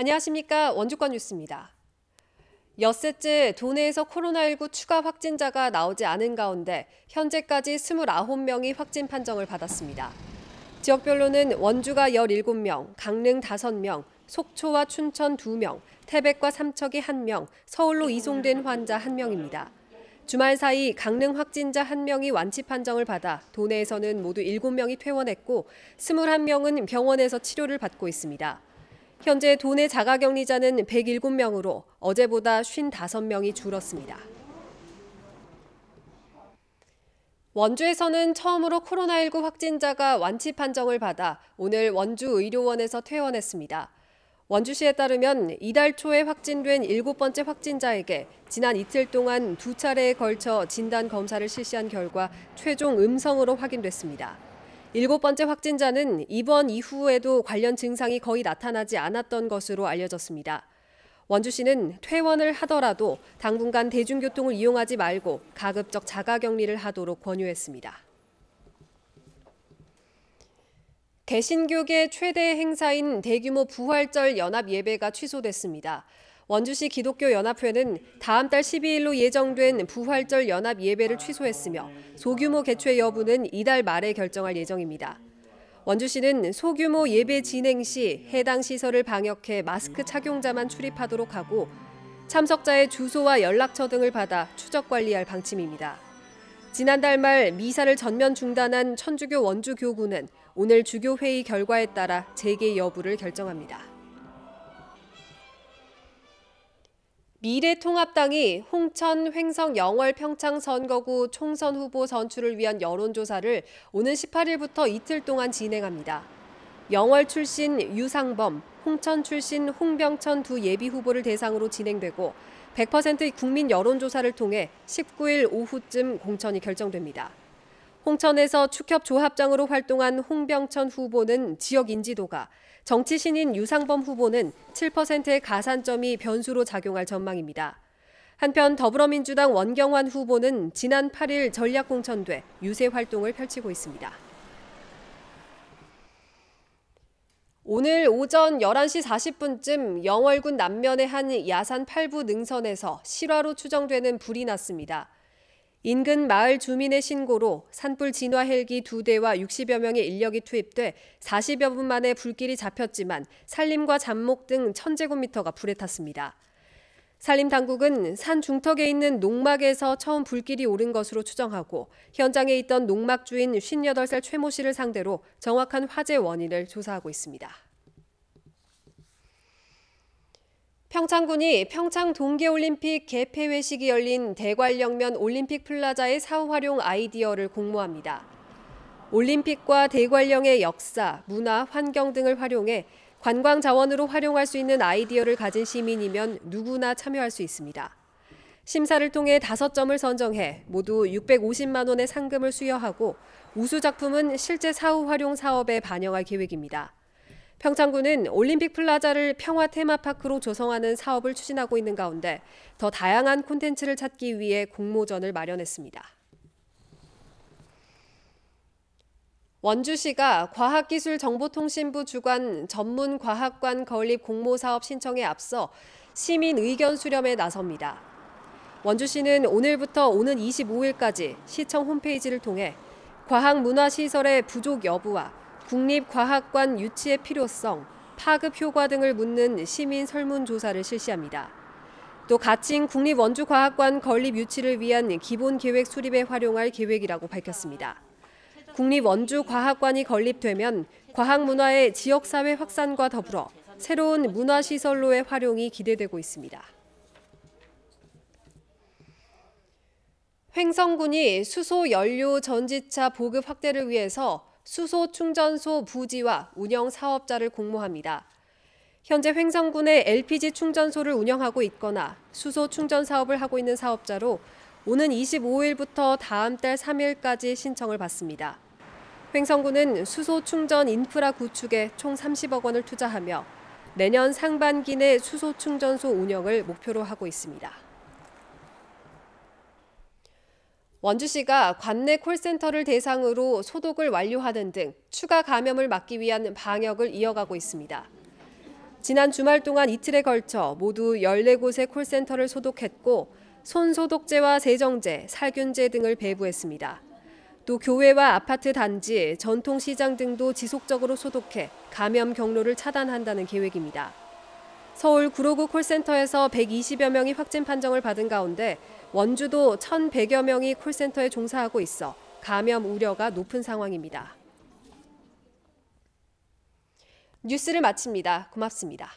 안녕하십니까. 원주권 뉴스입니다. 엿새째 도내에서 코로나19 추가 확진자가 나오지 않은 가운데 현재까지 29명이 확진 판정을 받았습니다. 지역별로는 원주가 17명, 강릉 5명, 속초와 춘천 2명, 태백과 삼척이 1명, 서울로 이송된 환자 1명입니다. 주말 사이 강릉 확진자 1명이 완치 판정을 받아 도내에서는 모두 7명이 퇴원했고 21명은 병원에서 치료를 받고 있습니다. 현재 도내 자가격리자는 107명으로 어제보다 55명이 줄었습니다. 원주에서는 처음으로 코로나19 확진자가 완치 판정을 받아 오늘 원주의료원에서 퇴원했습니다. 원주시에 따르면 이달 초에 확진된 7번째 확진자에게 지난 이틀 동안 2차례에 걸쳐 진단 검사를 실시한 결과 최종 음성으로 확인됐습니다. 7번째 확진자는 입원 이후에도 관련 증상이 거의 나타나지 않았던 것으로 알려졌습니다. 원주시는 퇴원을 하더라도 당분간 대중교통을 이용하지 말고 가급적 자가격리를 하도록 권유했습니다. 개신교계 최대 행사인 대규모 부활절 연합 예배가 취소됐습니다. 원주시 기독교연합회는 다음 달 12일로 예정된 부활절 연합 예배를 취소했으며 소규모 개최 여부는 이달 말에 결정할 예정입니다. 원주시는 소규모 예배 진행 시 해당 시설을 방역해 마스크 착용자만 출입하도록 하고 참석자의 주소와 연락처 등을 받아 추적 관리할 방침입니다. 지난달 말 미사를 전면 중단한 천주교 원주교구는 오늘 주교회의 결과에 따라 재개 여부를 결정합니다. 미래통합당이 홍천, 횡성, 영월, 평창 선거구 총선 후보 선출을 위한 여론조사를 오는 18일부터 이틀 동안 진행합니다. 영월 출신 유상범, 홍천 출신 홍병천 두 예비후보를 대상으로 진행되고 100% 국민 여론조사를 통해 19일 오후쯤 공천이 결정됩니다. 홍천에서 축협조합장으로 활동한 홍병천 후보는 지역 인지도가, 정치 신인 유상범 후보는 7%의 가산점이 변수로 작용할 전망입니다. 한편 더불어민주당 원경환 후보는 지난 8일 전략 공천돼 유세 활동을 펼치고 있습니다. 오늘 오전 11시 40분쯤 영월군 남면의 한 야산 8부 능선에서 실화로 추정되는 불이 났습니다. 인근 마을 주민의 신고로 산불 진화 헬기 2대와 60여 명의 인력이 투입돼 40여 분 만에 불길이 잡혔지만 산림과 잡목 등 1000제곱미터가 불에 탔습니다. 산림당국은 산 중턱에 있는 농막에서 처음 불길이 오른 것으로 추정하고 현장에 있던 농막 주인 58살 최모 씨를 상대로 정확한 화재 원인을 조사하고 있습니다. 평창군이 평창 동계올림픽 개폐회식이 열린 대관령면 올림픽 플라자의 사후 활용 아이디어를 공모합니다. 올림픽과 대관령의 역사, 문화, 환경 등을 활용해 관광 자원으로 활용할 수 있는 아이디어를 가진 시민이면 누구나 참여할 수 있습니다. 심사를 통해 5점을 선정해 모두 650만 원의 상금을 수여하고 우수 작품은 실제 사후 활용 사업에 반영할 계획입니다. 평창군은 올림픽 플라자를 평화 테마파크로 조성하는 사업을 추진하고 있는 가운데 더 다양한 콘텐츠를 찾기 위해 공모전을 마련했습니다. 원주시가 과학기술정보통신부 주관 전문과학관 건립 공모사업 신청에 앞서 시민 의견 수렴에 나섭니다. 원주시는 오늘부터 오는 25일까지 시청 홈페이지를 통해 과학문화시설의 부족 여부와 국립과학관 유치의 필요성, 파급 효과 등을 묻는 시민 설문조사를 실시합니다. 또 가칭 국립원주과학관 건립 유치를 위한 기본계획 수립에 활용할 계획이라고 밝혔습니다. 국립원주과학관이 건립되면 과학문화의 지역사회 확산과 더불어 새로운 문화시설로의 활용이 기대되고 있습니다. 횡성군이 수소 연료 전지차 보급 확대를 위해서 수소 충전소 부지와 운영 사업자를 공모합니다. 현재 횡성군에 LPG 충전소를 운영하고 있거나 수소 충전 사업을 하고 있는 사업자로 오는 25일부터 다음 달 3일까지 신청을 받습니다. 횡성군은 수소 충전 인프라 구축에 총 30억 원을 투자하며 내년 상반기 내 수소 충전소 운영을 목표로 하고 있습니다. 원주시가 관내 콜센터를 대상으로 소독을 완료하는 등 추가 감염을 막기 위한 방역을 이어가고 있습니다. 지난 주말 동안 이틀에 걸쳐 모두 14곳의 콜센터를 소독했고 손소독제와 세정제, 살균제 등을 배부했습니다. 또 교회와 아파트 단지, 전통시장 등도 지속적으로 소독해 감염 경로를 차단한다는 계획입니다. 서울 구로구 콜센터에서 120여 명이 확진 판정을 받은 가운데 원주도 1,100여 명이 콜센터에 종사하고 있어 감염 우려가 높은 상황입니다. 뉴스를 마칩니다. 고맙습니다.